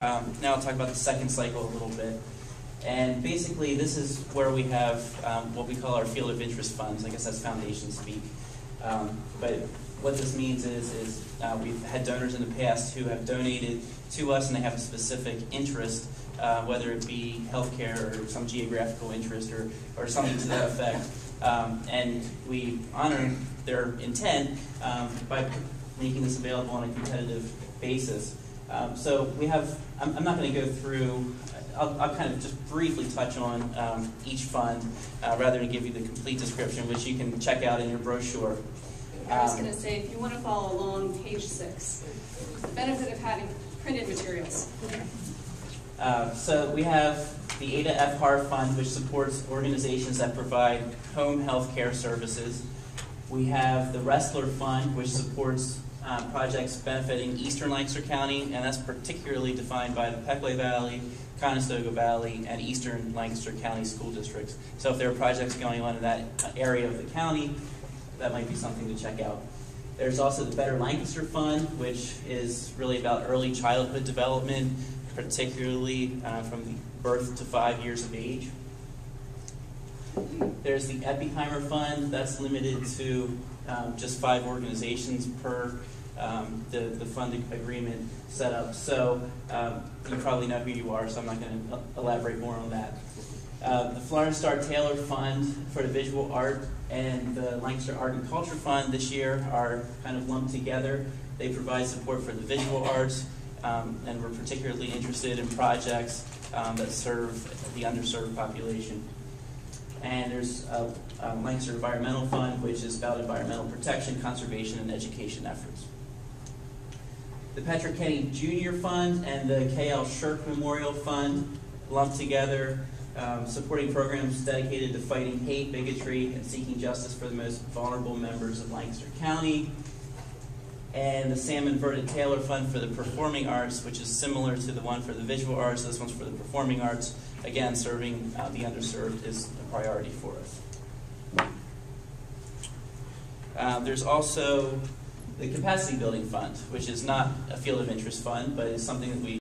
Now I'll talk about the second cycle a little bit. And basically this is where we have what we call our field of interest funds. I guess that's foundation speak. But what this means is we've had donors in the past who have donated to us and they have a specific interest, whether it be healthcare or some geographical interest or something to that effect. And we honor their intent by making this available on a competitive basis. So we have, I'm not going to go through, I'll kind of just briefly touch on each fund rather than give you the complete description, which you can check out in your brochure. I was going to say, if you want to follow along, page 6, the benefit of having printed materials. So we have the Ada FHAR Fund, which supports organizations that provide home health care services. We have the Restler Fund, which supports projects benefiting Eastern Lancaster County, and that's particularly defined by the Peckley Valley, Conestoga Valley, and Eastern Lancaster County school districts. So if there are projects going on in that area of the county, that might be something to check out. There's also the Better Lancaster Fund, which is really about early childhood development, particularly from the birth to 5 years of age. There's the Epiheimer Fund. That's limited to just 5 organizations per the fund agreement setup. So you probably know who you are, so I'm not going to elaborate more on that. The Florence Star Taylor Fund for the visual art and the Lancaster Art and Culture Fund this year are kind of lumped together. They provide support for the visual arts, and we're particularly interested in projects that serve the underserved population. And there's a Lancaster Environmental Fund, which is about environmental protection, conservation, and education efforts. The Patrick Kenny Jr. Fund and the K.L. Shirk Memorial Fund lumped together, supporting programs dedicated to fighting hate, bigotry, and seeking justice for the most vulnerable members of Lancaster County. And the Sam Inverted Taylor Fund for the Performing Arts, which is similar to the one for the visual arts. This one's for the performing arts. Again, serving the underserved is a priority for us. There's also the Capacity Building Fund, which is not a field of interest fund, but is something that we